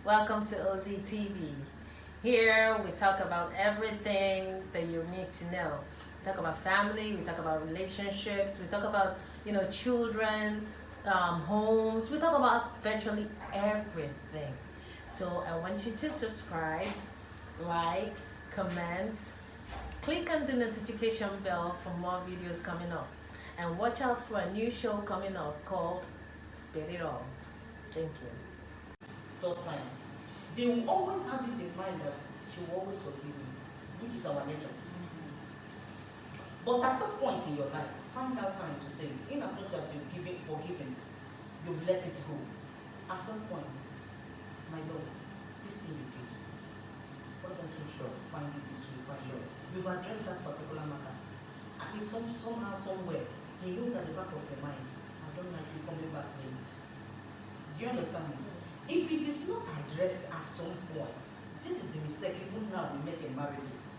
Welcome to OZ TV. Here we talk about everything that you need to know. We talk about family, we talk about relationships, we talk about children, homes. We talk about virtually everything. So I want you to subscribe, like, comment, click on the notification bell for more videos coming up. And watch out for a new show coming up called Spit It All. Thank you. Third time, they will always have it in mind that she will always forgive me, which is our nature. But at some point in your life, find out time to say, in as much as you've forgiven, you've let it go. At some point, my love, this thing you did, why don't you find it this way, for sure. You've addressed that particular matter. At least somehow, somewhere, he knows at the back of your mind, I don't like you coming back late. Do you understand me? If it is not addressed at some point, this is a mistake even now we make in marriages.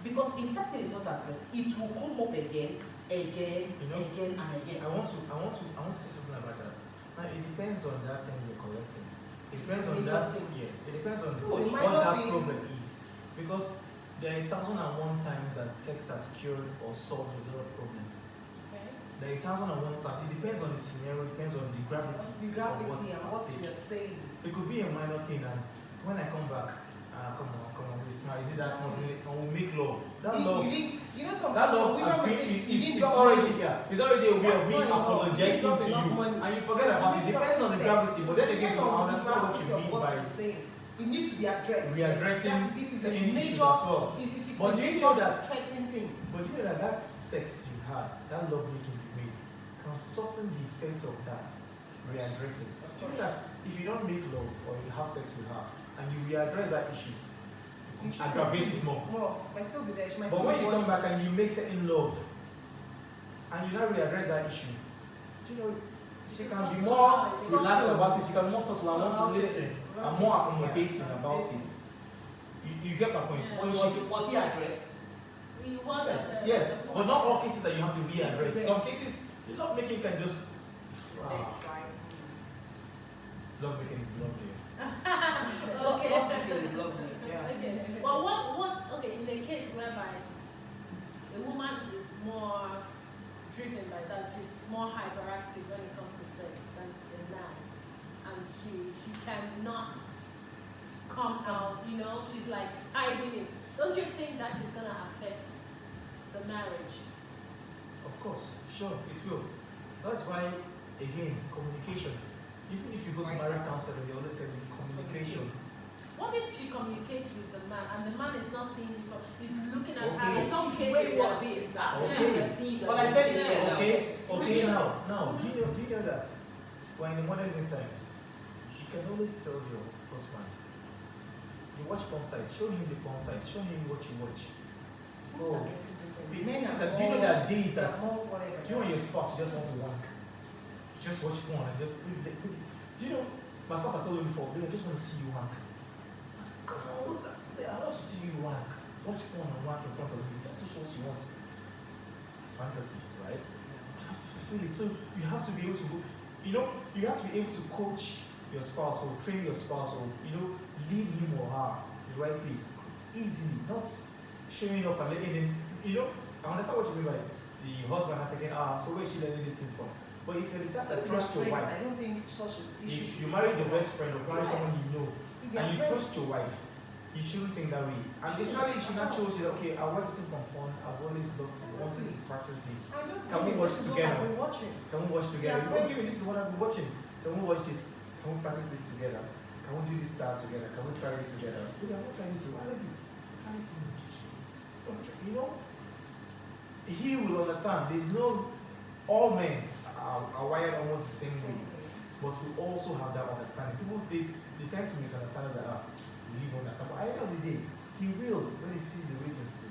Because if that thing is not addressed, it will come up again, again and again. I want to say something about that. Now it depends on that thing you're correcting. It depends on that. Yes, it depends on what that problem is. Because there are 1,001 times that sex has cured or solved a lot of problems. There are 1,001 times. It depends on the scenario. It depends on the gravity. And what you're saying. It could be a minor thing, and when I come back, come on, we smile. Is it that small thing? And we make love. That love. That love has been. It's already a way of being apologizing to you, and you forget about it. Depends on the gravity, but then again, I understand what you mean by. It needs to be addressed. Readdressing certain issues as well. But do you know that that sex you had, that love making you made, can soften the effect of that readdressing? Do you know that if you don't make love or you have sex with her and you readdress that issue, it aggravates it more. But when you come back and you make certain love and you now readdress that issue, do you know, she can be more relaxed about it, she can be more subtle and want to listen and more accommodating about it. You get my point? Yeah. So was he addressed? He was yes, but not all cases that you have to readdress. Some cases, the love making can just. Love making is lovely. Okay. Love making is lovely. Yeah. Okay. Well, in the case whereby a woman is more driven by that, she's more hyperactive when it comes to sex than a man, and she cannot come out. She's like hiding it. Don't you think that is gonna affect the marriage? Of course, sure, it will. That's why, again, communication. Even if you go to marriage counselor, they always say communication. What if she communicates with the man and the man is not seeing it from, he's looking at her? In some cases, it will be exactly. But I said it here. Okay, now, do you know that when in the modern day times, you can always tell your husband, you watch porn sites, show him the porn sites, show him what you watch. Do you know that days that you and your spouse just want to wank? Just watch porn and just. Do you know, my spouse has told me before, I just want to see you wank. I said, come on, what's that? I want to see you wank. Watch porn and wank in front of me. That's what she wants. Fantasy, right? You have to fulfill it. So you have to be able to go, you have to be able to coach your spouse or train your spouse or, lead him or her the right way. Easily, not showing off and letting him, I understand what you mean by the husband are thinking, so where is she learning this thing from? But if you're the type that trusts your wife, I don't think such if you marry your best friend or marry someone you know, and you trust your wife, you shouldn't think that way. And especially if she not shows you that, okay, I watch this from porn, I've always wanted to practice this. Can we watch together? Can we watch together? You don't give me this is what I've been watching. Can we watch this? Can we practice this together? Can we do this style together? Can we try this together? Okay, I want to try this. Why don't you try this in the kitchen? He will understand. There's no, all men are wired almost the same way, but we also have that understanding. People, they tend to misunderstand us that, we don't understand. But at the end of the day, he will when he sees the reasons to.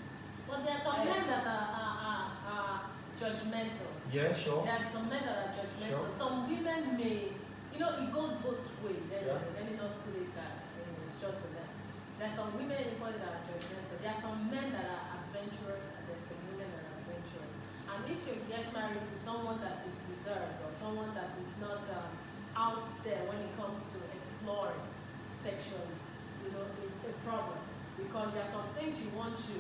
But there are some men that are judgmental. Yeah, sure. There are some men that are judgmental. Sure. Some women may, it goes both ways. Anyway. Yeah. Let me not put it that it's just the men. There are some women that are judgmental. There are some men that are adventurous, and there are some women that are adventurous. And if you get married to someone that is reserved or someone that is not out there when it comes to exploring, sexually, it's a problem because there are some things you want to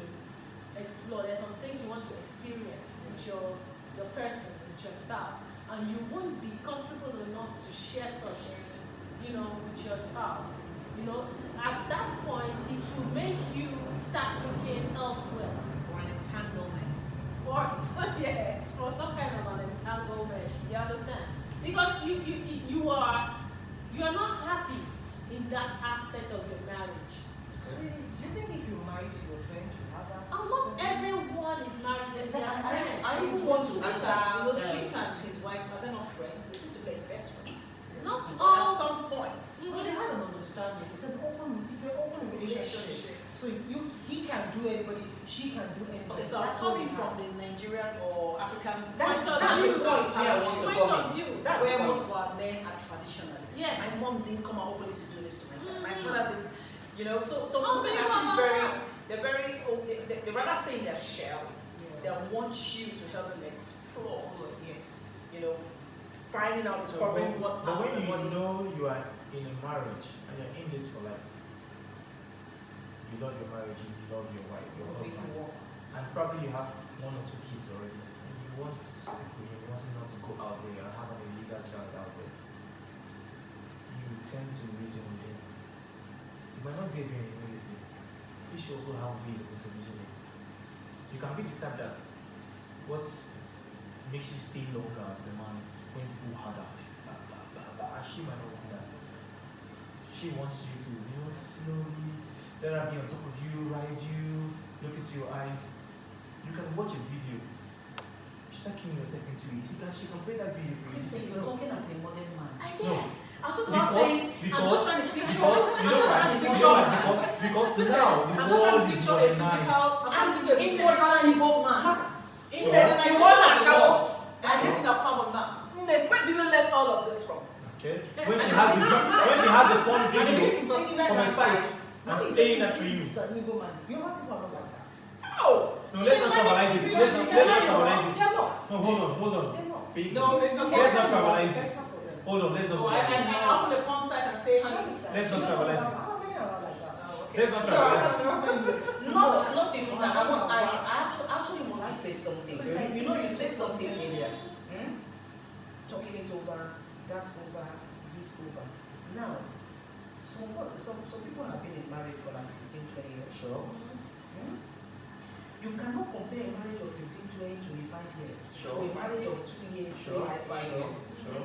explore, there's some things you want to experience with your person, with your spouse, and you won't be comfortable enough to share such, with your spouse. At that point, it will make you start looking elsewhere. For an entanglement. Yes, for some kind of an entanglement. You understand? Because you are not happy in that aspect of your marriage. Do you think if you marry to your friend, you have that? And not everyone is married to their friend. I It even was want to Sweet answer. and Sweet and his wife, are they not friends? They seem to be like best friends. Not At all. some point. No, they had an understanding. It's an open relationship. So he can do anybody, she can do anybody. Okay, so I'm That's what coming we from have. the Nigerian or African That's point the of view. point where I want to Point go. of view. That's where the point. most of our men are traditionalists. Yes. My mom didn't come out openly to do this to my father. My Mm. father did, so How do women you are know very, about they're very, they rather stay in their shell. They want you to help them explore, Yes. finding out, discovering what But part of when the you body. know you are in a marriage and you're in this for life, you love your marriage, you love your wife, your husband, and probably you have 1 or 2 kids already, and you want to stick with him, you want him not to go out there and have an illegal child out there. You tend to reason with him. You might not give him immediately. He should also have ways of introducing it. You can be the type that what makes you stay longer as a man is when people hard out. And she might not want that. She wants you to, slowly let her be on top of you, ride you, look into your eyes. You can watch a video. Sucking yourself into it. She can play that video for you. Christian, you're talking as a modern man. Yes. I was just Because, about saying, I'm just trying to picture. because now the I'm just world trying to is picture a modernized. typical, I'm trying to picture a typical Igbo man. Sure. You want to shower. I think in a power now. Where do you learn all of this from? Okay? When she has the porn videos from her site, I'm playing that for you. It's an Igbo man. Your white people are not like that. No. No, let's not trivialize this. Let's not trivialize this. They're not. No, hold on. They're not. Baby. No, okay. Let's not trivialize this. Better for them. Hold on, let's not Oh, trivialize this. I open the porn site and say, honey. Let's not trivialize this. How many are like that? Let's not trivialize this. Not even that. I actually want to say something. So you said something earlier. Talking it over, that over, this over. Now, some people have been in marriage for like 15, 20 years. Sure. You cannot compare a marriage of 15, 20, 25 years Sure. to a marriage of 2 years, 3 Sure. years, 5 Sure. years. Sure.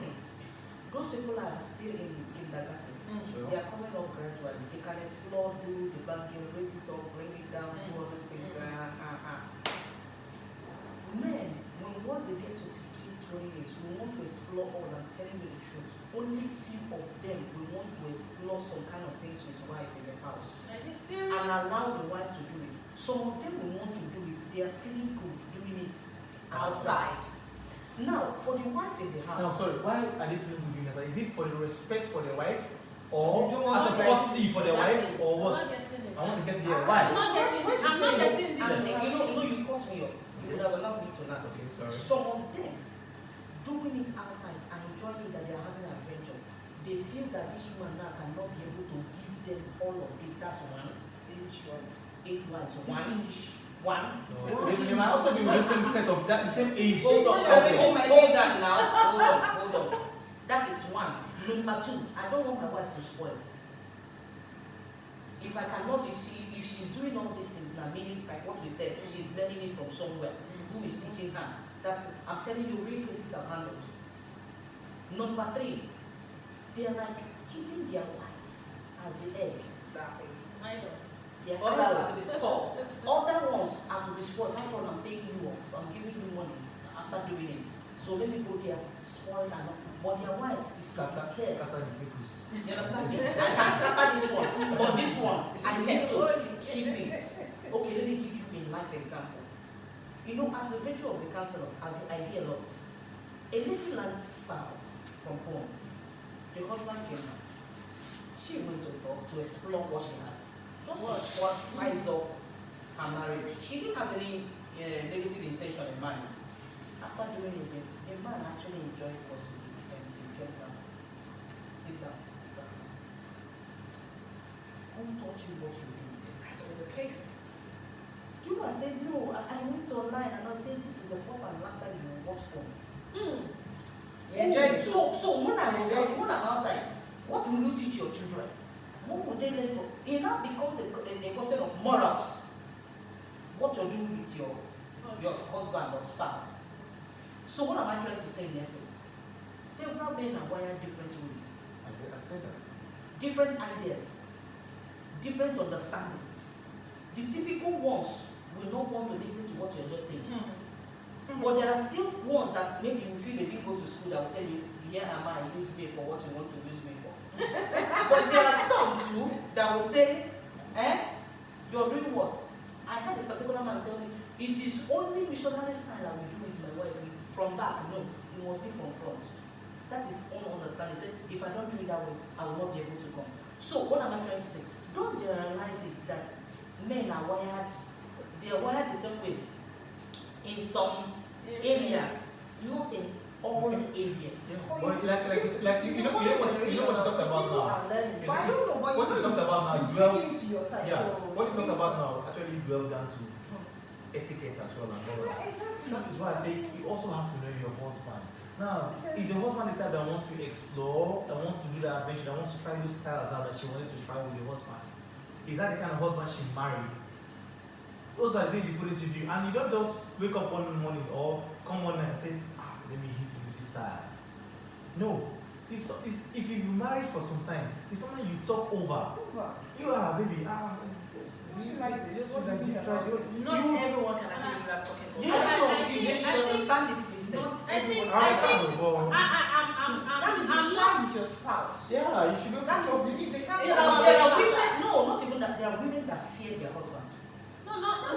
Those people are still in kindergarten. Sure. They are coming up gradually. They can explore, do the banking, raise it up, bring it down, do all those things. Men, once they get to 15, 20 years, we want to explore all. I'm telling you the truth. Only few of them will want to explore some kind of things with wife in the house Are you serious? and allow the wife to do it. Some of them will want to do it. They are feeling good doing it outside. Now, for the wife in the house. Now, sorry, why are they feeling good doing this? Is it for the respect for their wife? Or They don't want as a to courtesy for their wife? Exactly. Or I'm what? not getting it. I want to get here. I'm Why? not getting it. I'm not getting this. Yes. You cut me off. You would have allowed me to learn. Okay, sorry. Some of them doing it outside and enjoying it that they are having an adventure. They feel that this woman now cannot be able to give them all of this. That's one. Age-wise. One. No, they might also be with the same set of that, the same age. Hold on. Okay. Hold that now. Hold on. That is one. Number two, I don't want my wife to spoil. If I cannot, if she's doing all these things now, meaning like what we said, she's learning it from somewhere. Who is teaching her? I'm telling you, real cases have handled. Number three, they are like keeping their wife as the egg. Exactly. I know. Their Other idol. have to be spoiled. Other ones have to be spoiled. That's what I'm paying you off. I'm giving you money after doing it. So let me go there, spoil and not. But their wife is Scatter cared. the pickles. You understand me? I can scatter this one, but this one, I need to keep it. Okay, let me give you a life example. You know, as a virtue of the counselor, I hear a lot. A lady lands spouse from home. The husband came out. She went to talk to explore what she has. So what spice up her marriage. She didn't have any negative intention in mind. After doing it, the man actually enjoyed what she did and she came down. Sit down. Sir. you what you do. Because that's always the case. You know, I said, no, I went online and I said, this is the first and last time you will watch porn. You enjoyed it. So when I'm outside, what will you teach your children? What would they learn from? It now becomes a question of morals. What you're doing with your husband or spouse. So what am I trying to say in essence? Several men are wired different ways. I said that. Different ideas. Different understanding. The typical ones will not want to listen to what you're just saying. But there are still ones that maybe you feel they didn't go to school that will tell you, here am I, use me for what you want to use me for. But there are some too that will say, you're doing what? I had a particular man tell me, it is only missionary style I will do with my wife. From back, no, it must be from front. That is own understanding. Say, if I don't do it that way, I will not be able to come. So what am I trying to say? Don't generalize it that men are wired, they are wired the same way. In some areas, not in all areas. Yeah. But like you know what you talked about now. But I don't know What you talked about now, you've dwell. taken it to your side. Yeah. So What you talked about now actually dwell down to etiquette as well and all that. Exactly. That is why I say you also have to know your husband. Now, is your husband the type that wants to explore, that wants to do the adventure, that wants to try those styles out that she wanted to try with your husband? Is that the kind of husband she married? Those are the things you put into view. And you don't just wake up one morning or come one night and say, let me hit him with this style. No. It's if you've been married for some time, it's something you talk over. You are, baby, do you like this? What did you try? Not everyone can agree with that talking over. Yeah. You should understand it, Mr. Not I think everyone. That means you I'm share with your spouse. Yeah, you should go to That talk. is if they can't There are women, no, not even that. There are women that fear their husband. not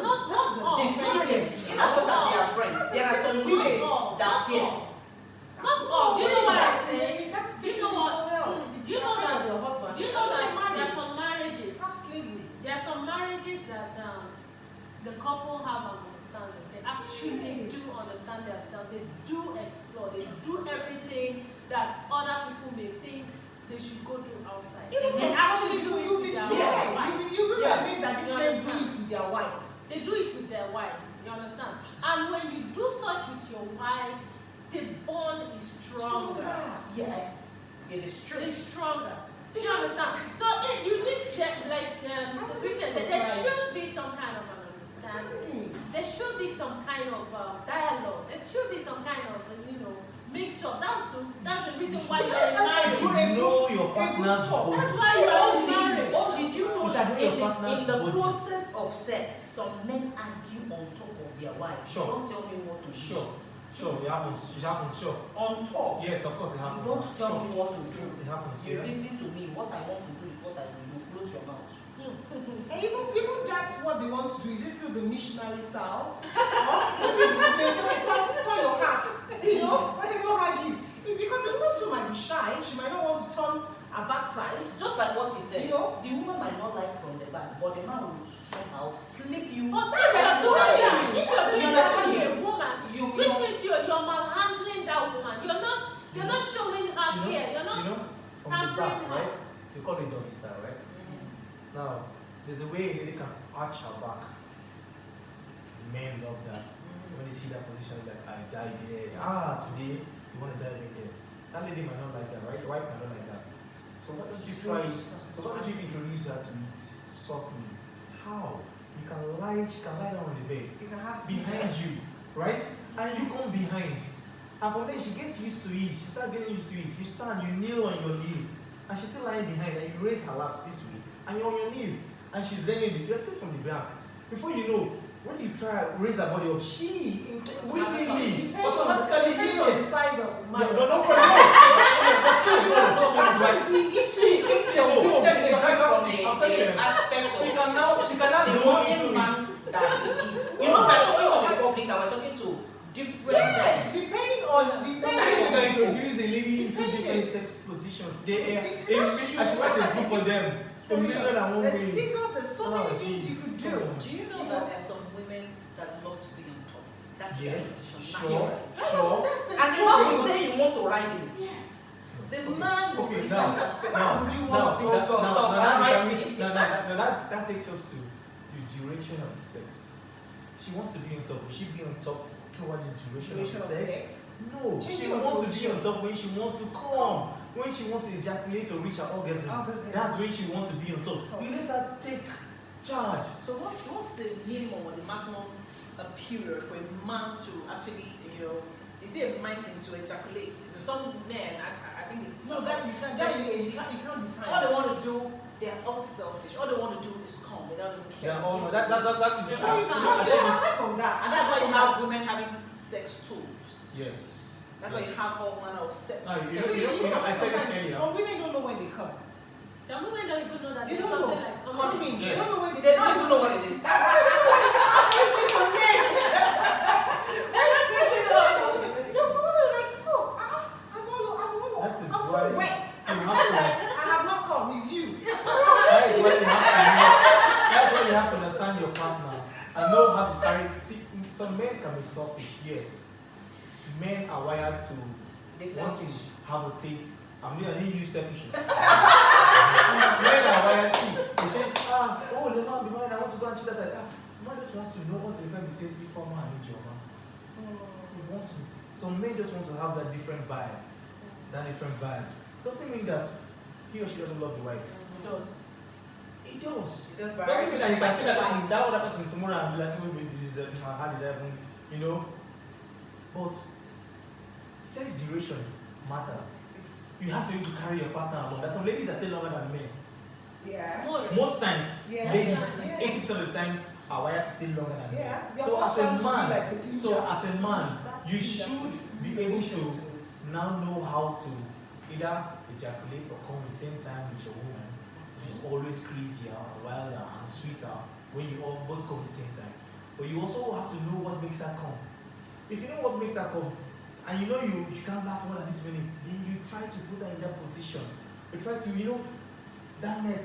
all. They fear them. In as much as they are friends, there are some women that fear. Not all. Do you know what I say? That's Do you taking know it what- somewhere else. If it's do you know afraid that- of your husband, Do you know that they're there are married. some marriages? It's half slavery. There are some marriages that the couple have an understanding. They actually do understand themselves. They do explore. They do everything that other people may think they should go through outside. Even They some actually couples, do it you'll with be their scared. wives. You will be Yes. amazed that You these men do understand? it with their wife. They do it with their wives. You understand? And when you do such with your wife, the bond is stronger. Yes, it is true. It's stronger. Do you understand? So you need to, like Mr. Christian said, there should be some kind of an understanding. There should be some kind of dialogue. There should be some kind of mix up. That's the reason why you're in marriage. You know your partner's body. That's why you're in marriage. Did you know You that should know your in partner's the body. process of sex, some men argue on top of their wife? Sure. Don't tell me what to do. Sure, it happens, sure. On top. Yes, of course it happens. Don't tell Sure. me what to do. It happens, You yeah. listen to me. What I want to do is what I will do. Close your mouth. And even that's what they want to do. Is it still the missionary style? Or maybe they say, turn your ass. I say, don't argue. Because the woman too might be shy. She might not want to turn her backside. Just like what he said. You know? The woman might not like from the back, but the man will somehow flip you. But Yes, if you're doing that, you if you're doing understand that to me? a woman, You which know- means you're malhandling that woman. You're not showing her care. You're not. From the back, pampering her. right? They call it doggy style, right? Now, there's a way a lady can arch her back. Men love that. When they see that position, like, I die there. Today, you want to die right there. That lady might not like that, right? Your wife might not like that. So why don't you try, so why don't you introduce her to it softly? How? She can lie down on the bed. You can have Behind seizures. you, right? And you come behind. And from there, she gets used to it. She starts getting used to it. You stand, you kneel on your knees. And she's still lying behind. And you raise her laps this way. And you're on your knees. And she's learning it. You're still from the back. Before you know, when you try to raise her body up, she wittingly, automatically, Depending on the size of the man. no problem. But still, that's why. If the wisdom is coming from the aspect She of can now the go modern into man it. that he is. We're talking to the public, and we're talking to different Yes, guys. depending on You can introduce a lady into different sex positions. I should write a book for them. A million and one there's ways. scissors, there's so many things you jeez. could do. Come on. Do you know that there are some women that love to be on top? That's their Yes, position. sure, Yes. sure. And the man will say you want to ride him. The man will Okay, now, Would you want to go that takes us to the duration of the sex. She wants to be on top. Will she be on top throughout the duration of the sex? No, she wants to be on top when she wants to come. When she wants to ejaculate or reach her orgasm. That's when she wants to be on top. You let her take charge. So what's the minimum or the maximum period for a man to actually, is it a mind thing to ejaculate? Some men, I think it's No, that you can't. It can't be timed. all they want to do, they're all selfish. All they want to do is come. They don't even care. Yeah, oh no, that is Aside from that, And that's why you have women having sex tools. yes. That's why you have all manner of sex. No, you know, I said this earlier. some women don't know when they come. Some women don't even know that They there's don't something know. like Coming. They Yes. don't know when They don't even know what it is. That is why wet. you have to. I have not come. It's you. That is why you have to know. That's why you have to understand your partner and know how to carry. See, some men can be selfish. Yes, men are wired to want to have a taste. I didn't use selfish. Men are wired to. They say, the man be married. I want to go and cheat. I said, man just wants to know what's the difference between informal and Ijoma. He wants to. Some men just want to have that different vibe. That different vibe. Doesn't mean that he or she doesn't love the wife. It does. It does. It's just Doesn't mean that you can see that variety. person, that other person tomorrow and be like, oh, this is how did I even, But sex duration matters. You have to be able to carry your partner along. There's some ladies that stay longer than men. Yeah. Most times, Yeah. ladies, Yeah. 80% of the time are wired to stay longer than men. Yeah. Your So first as a one will be man, like the teacher. so as a man, That's you the thing should that's be able to relation now know how to either ejaculate or come at the same time with your woman. She's always crazier, wilder, and sweeter when you all both come at the same time. But you also have to know what makes her come. If you know what makes her come, and you know you can't last more than this minute, then you try to put her in that position. You try to, that neck,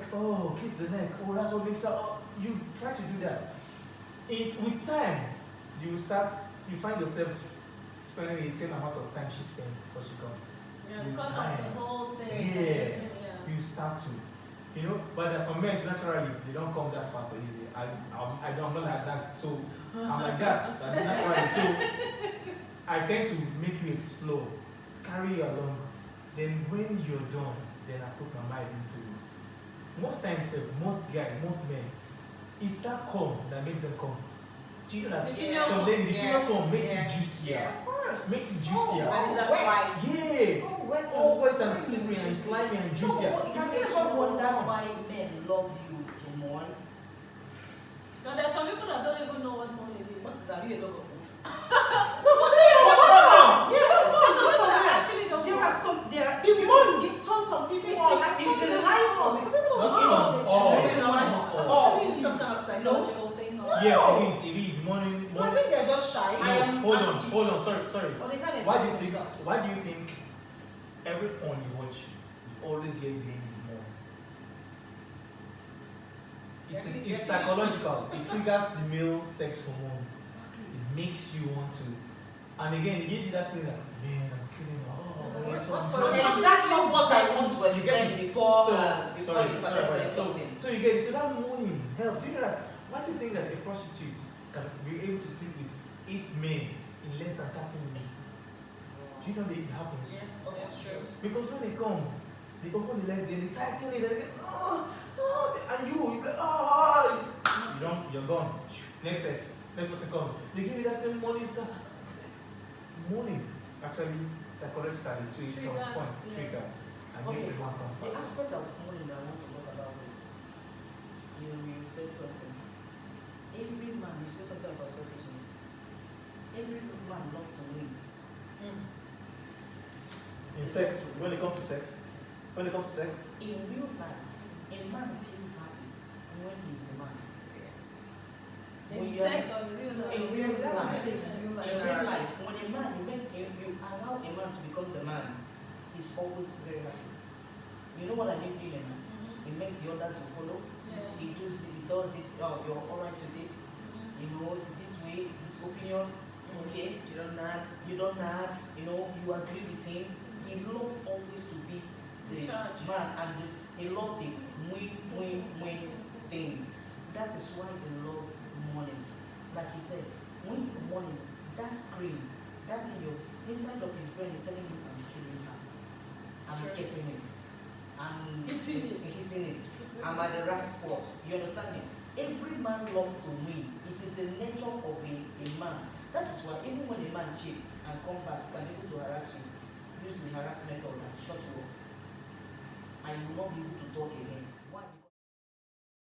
kiss the neck, that's what makes her, you try to do that. With time, you find yourself spending the same amount of time she spends before she comes. Yeah, With because time. of the whole thing. Yeah. You start to, but there's some men naturally they don't come that fast or easy. I'm not like that, so I'm like that. Naturally, so I tend to make you explore, carry you along. Then when you're done, then I put my mind into it. Most times, most men, it's that come that makes them come. Do you know that? The female Some ladies, the female come makes Yeah. it juicier. Yes. Makes it juicier. And it's a wet. spice. Yeah. Oh, Wet and slippery and slimy and juicier. No, have you ever wondered why men love you to mourn? No, there's some people that don't even know what money is. What is that? Are you a dog of food? Actually don't know. If man turn some people on, I It's turn the the life life of on. Some people Not don't even know. all. It's not Almost all. Oh, it's some kind of psychological thing. No? Yes, it is. Morning. No, I think they're just shy. No, hold on. Sorry. Or they can't Why do you express think? themselves. Why do you think every porn you watch, you always hear the ladies more? It's psychological. It triggers the male sex hormones. It makes you want to, and again, it gives you that feeling like, man, I'm killing her. Oh, man, so I'm What- drunk. And that's not what I want to You get explain it? before Sorry, you started saying so, something. so you get it. So that morning helps. You know that. Why do you think that a prostitute can be able to sleep with 8 men in less than 30 minutes? Do you know that it happens? Yes, that's true. Because when they come, they open the legs, then they tighten it, and they and you're like, you're gone. Next set, next person comes. They give you that same morning stuff. Morning, actually, psychologically, to some Triggers, point, yeah. triggers, and Okay. makes the man come The faster. aspect of mourning I want to talk about is you said something. Every man, you said something about selfishness. Every man loves to win. In sex, when it comes to sex, In real life, a man feels happy when he's the man. In When you sex are- or in real life? In real That's what I'm life, saying. in real life, when a man, you allow a man to become the man, he's always very happy. You know what I mean, being a man? It makes the others to follow. Yeah. He does this, you're alright with it. You know, this way, this opinion, okay, you don't nag, you agree with him. He loves always to be the man, and they love the win thing. That is why they love money. Like he said, when money, that scream, that thing inside of his brain is telling him, I'm killing her. I'm Sure. getting it. I'm Hitting it. I'm at the right spot. You understand me? Every man loves to win. It is the nature of a man. That is why even when a man cheats and come back, he can be able to harass you. Use the harassment or that shut you up. And you will not be able to talk again.